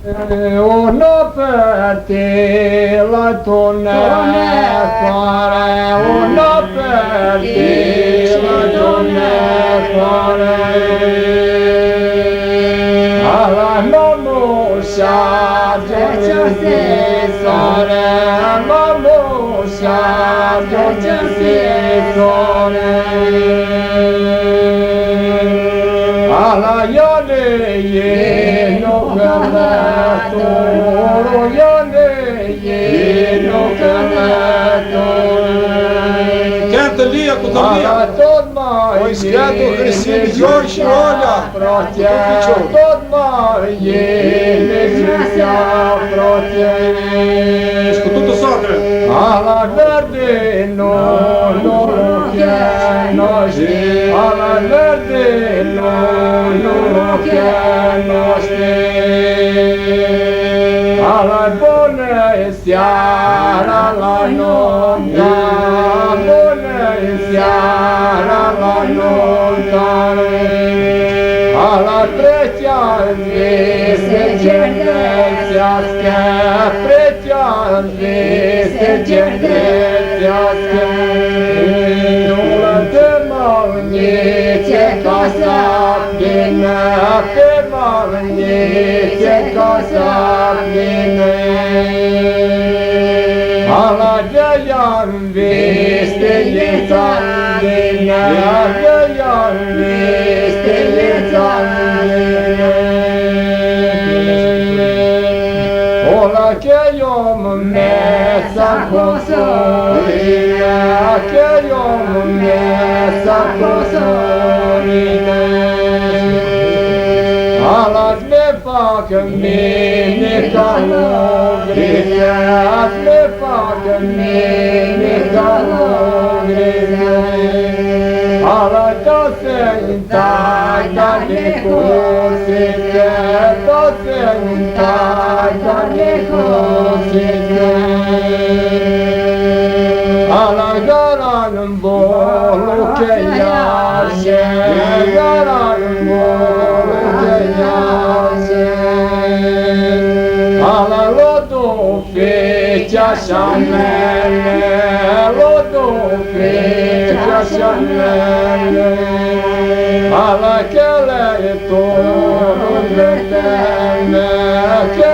Uno per te la tonnellare, uno per te la tonnellare. Alla mamusha, giacci sore, mamusha, giacci sore. Alla yone no canato, yone no canato. Canta ali, Acudamia. Oi, esquerdo, Cristina, Jorge, olha. Escutou tua sogra? Alla verde no che nos, alla verde no che nos, alla buona e siara la nonna, buona e siara la nonna, alla trecia se cernețească, prețioase cernețească. Nu-l te măunițe ca să vină, pe măunițe ca să vină. Ala de-aia-n vestelița vină, de-aia-n vestelița vină. Ola che iom messa cosorina, che iom messa cosorina. Alas me fac mine ca logrine, me fac mine ca logrine. Ala ta sentai ca de cosite, ta sentai ca de cosite. Ala garan bolu che iasce, garan bolu che iasce. Ala lodo fecea șamele, lodo fecea șamele. Ala che le torul de teme, che